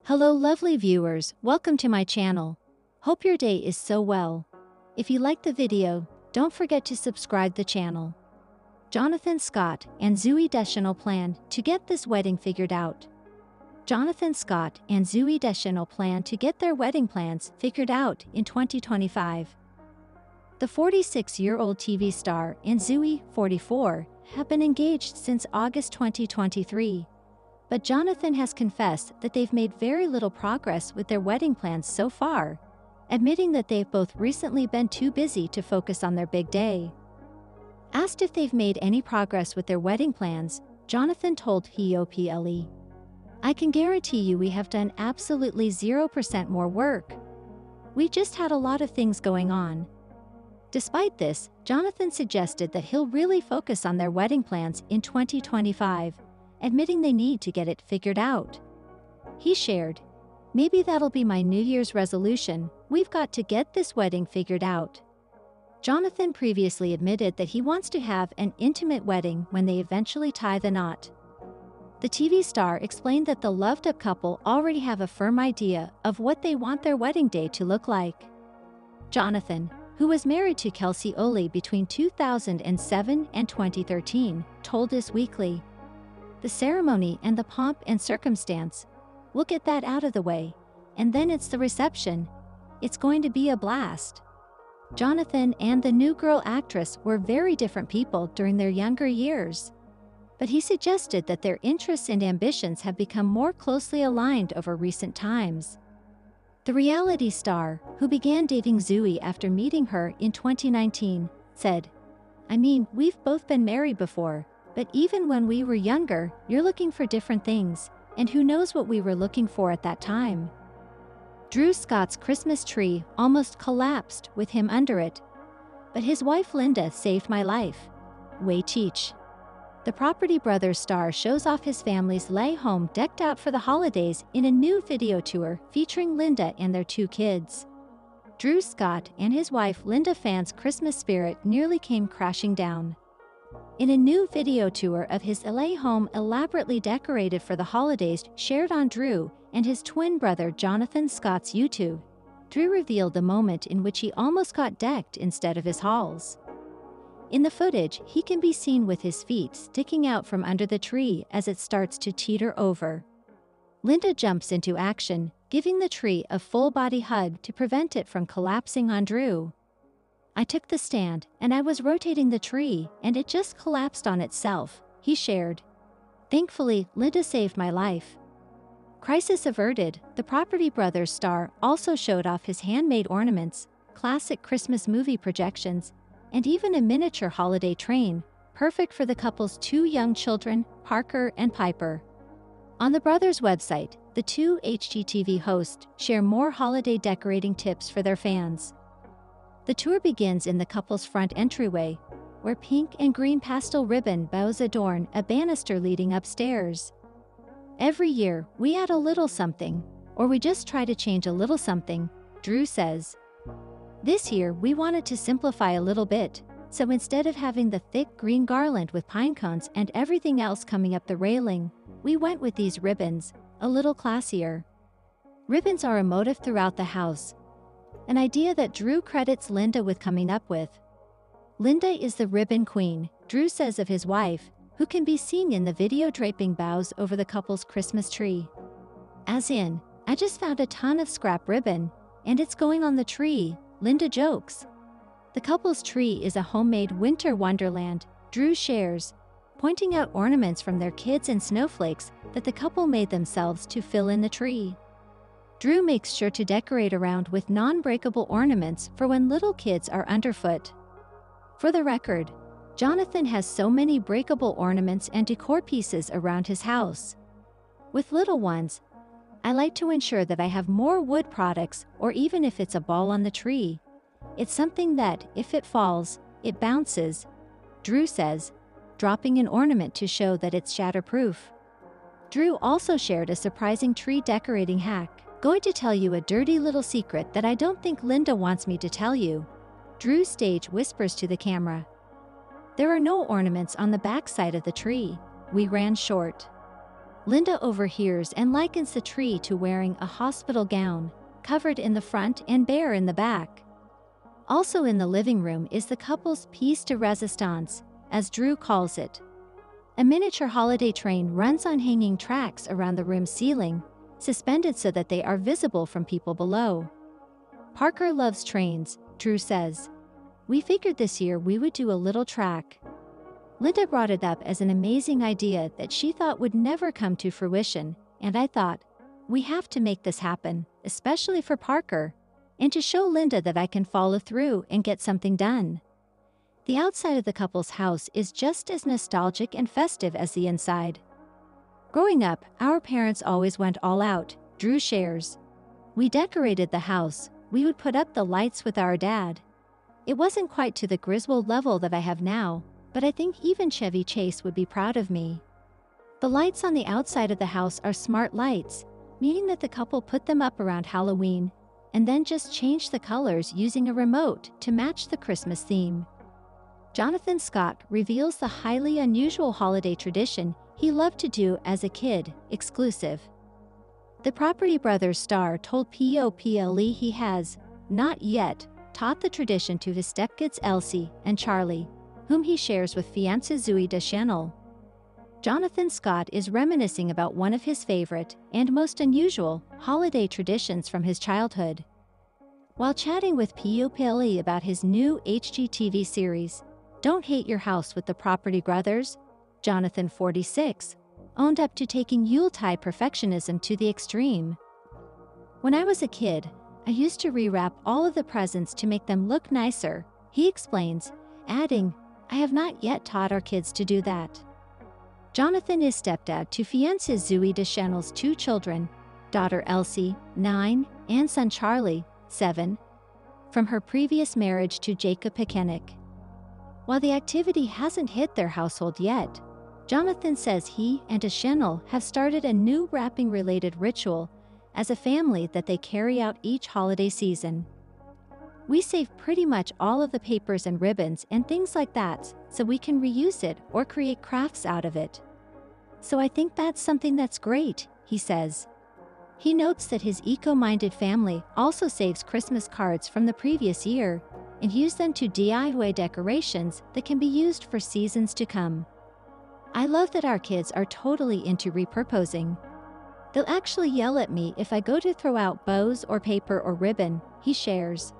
Hello lovely viewers, welcome to my channel. Hope your day is so well. If you like the video, don't forget to subscribe the channel. Jonathan Scott and Zooey Deschanel plan to get this wedding figured out. Jonathan Scott and Zooey Deschanel plan to get their wedding plans figured out in 2025. The 46-year-old TV star and Zooey, 44, have been engaged since August 2023. But Jonathan has confessed that they've made very little progress with their wedding plans so far, admitting that they've both recently been too busy to focus on their big day. Asked if they've made any progress with their wedding plans, Jonathan told HOPLE, "I can guarantee you we have done absolutely 0% more work. We just had a lot of things going on." Despite this, Jonathan suggested that he'll really focus on their wedding plans in 2025, admitting they need to get it figured out. He shared, "Maybe that'll be my New Year's resolution, we've got to get this wedding figured out." Jonathan previously admitted that he wants to have an intimate wedding when they eventually tie the knot. The TV star explained that the loved-up couple already have a firm idea of what they want their wedding day to look like. Jonathan, who was married to Kelsey Oley between 2007 and 2013, told Us Weekly, "The ceremony and the pomp and circumstance, we'll get that out of the way, and then it's the reception. It's going to be a blast." Jonathan and the new girl actress were very different people during their younger years, but he suggested that their interests and ambitions have become more closely aligned over recent times. The reality star, who began dating Zooey after meeting her in 2019, said, "I mean, we've both been married before, but even when we were younger, you're looking for different things, and who knows what we were looking for at that time." Drew Scott's Christmas tree almost collapsed with him under it, but his wife Linda saved my life. Way Teach. The Property Brothers star shows off his family's lay home decked out for the holidays in a new video tour featuring Linda and their two kids. Drew Scott and his wife Linda fans' Christmas spirit nearly came crashing down. In a new video tour of his LA home elaborately decorated for the holidays shared on Drew and his twin brother Jonathan Scott's YouTube, Drew revealed the moment in which he almost got decked instead of his halls. In the footage, he can be seen with his feet sticking out from under the tree as it starts to teeter over. Linda jumps into action, giving the tree a full-body hug to prevent it from collapsing on Drew. "I took the stand, and I was rotating the tree, and it just collapsed on itself," he shared. "Thankfully, Linda saved my life." Crisis averted, the Property Brothers star also showed off his handmade ornaments, classic Christmas movie projections, and even a miniature holiday train, perfect for the couple's two young children, Parker and Piper. On the brothers' website, the two HGTV hosts share more holiday decorating tips for their fans. The tour begins in the couple's front entryway, where pink and green pastel ribbon bows adorn a banister leading upstairs. "Every year, we add a little something, or we just try to change a little something," Drew says. "This year, we wanted to simplify a little bit, so instead of having the thick green garland with pine cones and everything else coming up the railing, we went with these ribbons, a little classier." Ribbons are a motif throughout the house, an idea that Drew credits Linda with coming up with. Linda is the ribbon queen, Drew says of his wife, who can be seen in the video draping boughs over the couple's Christmas tree. "As in, I just found a ton of scrap ribbon, and it's going on the tree," Linda jokes. The couple's tree is a homemade winter wonderland, Drew shares, pointing out ornaments from their kids and snowflakes that the couple made themselves to fill in the tree. Drew makes sure to decorate around with non-breakable ornaments for when little kids are underfoot. For the record, Jonathan has so many breakable ornaments and decor pieces around his house. "With little ones, I like to ensure that I have more wood products, or even if it's a ball on the tree, it's something that, if it falls, it bounces," Drew says, dropping an ornament to show that it's shatterproof. Drew also shared a surprising tree decorating hack. "Going to tell you a dirty little secret that I don't think Linda wants me to tell you," Drew stage whispers to the camera. "There are no ornaments on the back side of the tree. We ran short." Linda overhears and likens the tree to wearing a hospital gown, covered in the front and bare in the back. Also in the living room is the couple's pièce de résistance, as Drew calls it. A miniature holiday train runs on hanging tracks around the room's ceiling, suspended so that they are visible from people below. Parker loves trains, Drew says. We figured this year we would do a little track. Linda brought it up as an amazing idea that she thought would never come to fruition, and I thought, we have to make this happen, especially for Parker, and to show Linda that I can follow through and get something done. The outside of the couple's house is just as nostalgic and festive as the inside. Growing up, our parents always went all out, Drew shares. We decorated the house, we would put up the lights with our dad. It wasn't quite to the Griswold level that I have now, but I think even Chevy Chase would be proud of me. The lights on the outside of the house are smart lights, meaning that the couple put them up around Halloween, and then just changed the colors using a remote to match the Christmas theme. Jonathan Scott reveals the highly unusual holiday tradition he loved to do as a kid, exclusive. The Property Brothers star told POPLE he has, not yet, taught the tradition to his stepkids Elsie and Charlie, whom he shares with fiancée Zooey Jonathan. Jonathan Scott is reminiscing about one of his favorite and most unusual holiday traditions from his childhood. While chatting with POPLE about his new HGTV series, Don't Hate Your House with the Property Brothers, Jonathan, 46, owned up to taking Yuletide perfectionism to the extreme. When I was a kid, I used to rewrap all of the presents to make them look nicer, he explains, adding, I have not yet taught our kids to do that. Jonathan is stepdad to fiancée Zooey Jonathan's two children, daughter Elsie, 9, and son Charlie, 7, from her previous marriage to Jacob Pekenik. While the activity hasn't hit their household yet, Jonathan says he and Jonathan have started a new wrapping-related ritual as a family that they carry out each holiday season. We save pretty much all of the papers and ribbons and things like that so we can reuse it or create crafts out of it. So I think that's something that's great, he says. He notes that his eco-minded family also saves Christmas cards from the previous year and use them to DIY decorations that can be used for seasons to come. I love that our kids are totally into repurposing. They'll actually yell at me if I go to throw out bows or paper or ribbon, he shares.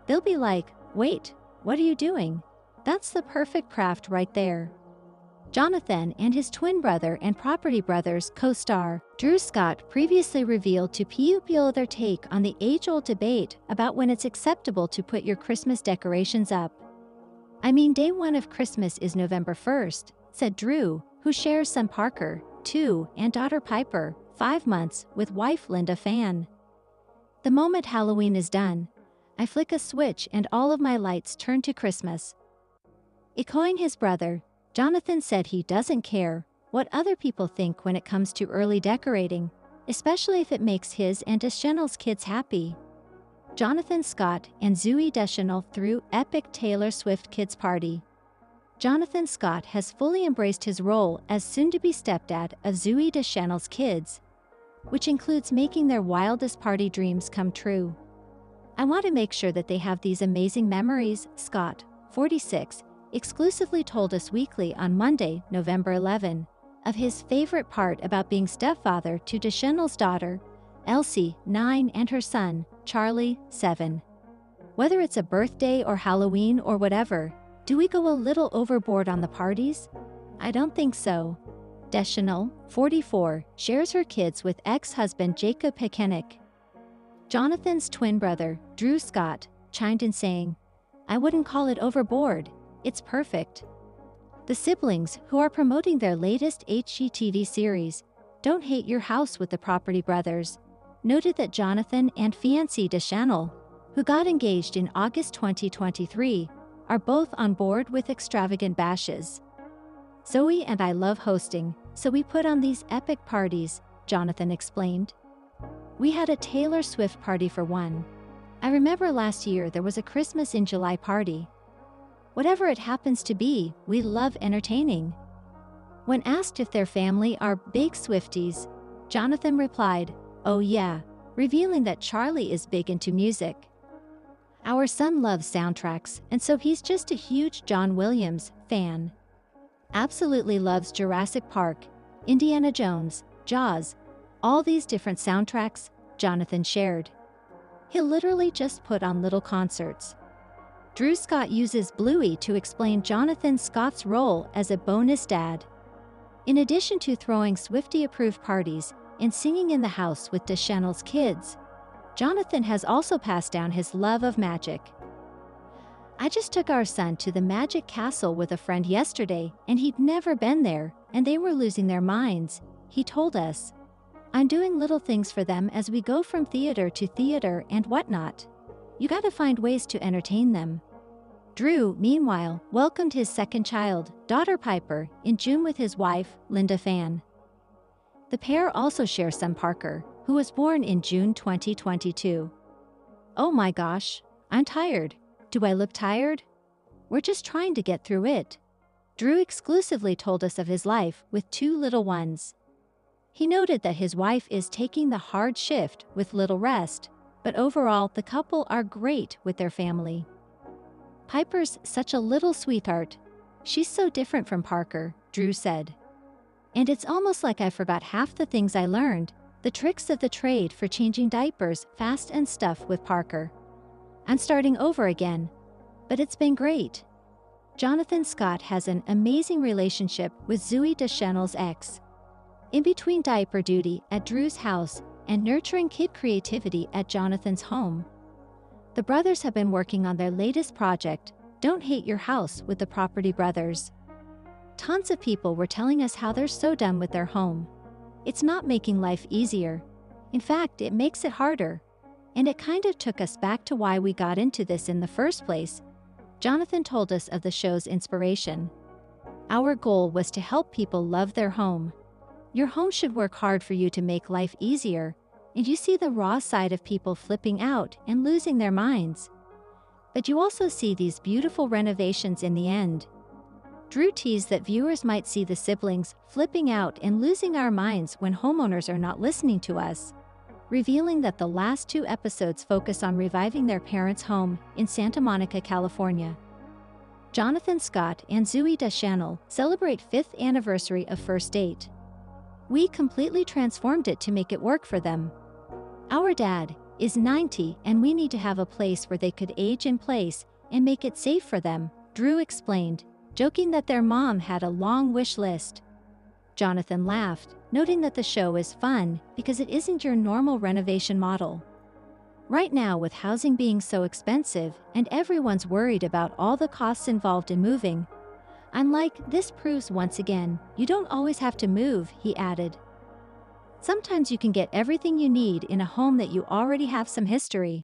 They'll be like, wait, what are you doing? That's the perfect craft right there. Jonathan and his twin brother and Property Brothers co-star, Drew Scott, previously revealed to POPLE their take on the age-old debate about when it's acceptable to put your Christmas decorations up. I mean, day one of Christmas is November 1st, said Drew, who shares son Parker, 2, and daughter Piper, 5 months, with wife Linda Fan. The moment Halloween is done, I flick a switch and all of my lights turn to Christmas. Echoing his brother, Jonathan said he doesn't care what other people think when it comes to early decorating, especially if it makes his and Jonathan's kids happy. Jonathan Scott and Zooey Jonathan threw epic Taylor Swift kids party. Jonathan Scott has fully embraced his role as soon-to-be stepdad of Zooey Jonathan's kids, which includes making their wildest party dreams come true. I want to make sure that they have these amazing memories, Scott, 46, exclusively told Us Weekly on Monday, November 11, of his favorite part about being stepfather to Jonathan's daughter, Elsie, 9, and her son, Charlie, 7. Whether it's a birthday or Halloween or whatever, do we go a little overboard on the parties? I don't think so. Jonathan, 44, shares her kids with ex-husband Jacob Pekenik. Jonathan's twin brother, Drew Scott, chimed in saying, I wouldn't call it overboard, it's perfect. The siblings, who are promoting their latest HGTV series, Don't Hate Your House with the Property Brothers, noted that Jonathan and fiancée Jonathan, who got engaged in August 2023, are both on board with extravagant bashes. Zooey and I love hosting, so we put on these epic parties, Jonathan explained. We had a Taylor Swift party for one. I remember last year there was a Christmas in July party. Whatever it happens to be, we love entertaining. When asked if their family are big Swifties, Jonathan replied, "Oh yeah," revealing that Charlie is big into music. "Our son loves soundtracks, and so he's just a huge John Williams fan. Absolutely loves Jurassic Park, Indiana Jones, Jaws, all these different soundtracks," Jonathan shared. He'll literally just put on little concerts. Drew Scott uses Bluey to explain Jonathan Scott's role as a bonus dad. In addition to throwing Swiftie-approved parties and singing in the house with Deschanel's kids, Jonathan has also passed down his love of magic. "I just took our son to the Magic Castle with a friend yesterday, and he'd never been there, and they were losing their minds," he told us. "I'm doing little things for them as we go from theater to theater and whatnot. You gotta find ways to entertain them." Drew, meanwhile, welcomed his second child, daughter Piper, in June with his wife, Linda Fan. The pair also share son Parker, who was born in June 2022. "Oh my gosh, I'm tired. Do I look tired? We're just trying to get through it." Drew exclusively told us of his life with two little ones. He noted that his wife is taking the hard shift with little rest, but overall the couple are great with their family. "Piper's such a little sweetheart. She's so different from Parker," Drew said. "And it's almost like I forgot half the things I learned, the tricks of the trade for changing diapers fast and stuff with Parker. I'm starting over again, but it's been great." Jonathan Scott has an amazing relationship with Zooey Deschanel's ex. In between diaper duty at Drew's house and nurturing kid creativity at Jonathan's home, the brothers have been working on their latest project, Don't Hate Your House with the Property Brothers. Tons of people were telling us how they're so done with their home. It's not making life easier. In fact, it makes it harder. And it kind of took us back to why we got into this in the first place. Jonathan told us of the show's inspiration. "Our goal was to help people love their home. Your home should work hard for you to make life easier, and you see the raw side of people flipping out and losing their minds. But you also see these beautiful renovations in the end." Drew teased that viewers might see the siblings flipping out and losing our minds when homeowners are not listening to us, revealing that the last two episodes focus on reviving their parents' home in Santa Monica, California. Jonathan Scott and Zooey Deschanel celebrate 5th anniversary of First Date. "We completely transformed it to make it work for them. Our dad is 90 and we need to have a place where they could age in place and make it safe for them," Drew explained, joking that their mom had a long wish list. Jonathan laughed, noting that the show is fun because it isn't your normal renovation model. Right now, with housing being so expensive and everyone's worried about all the costs involved in moving, I'm like, this proves once again, you don't always have to move, he added. Sometimes you can get everything you need in a home that you already have some history.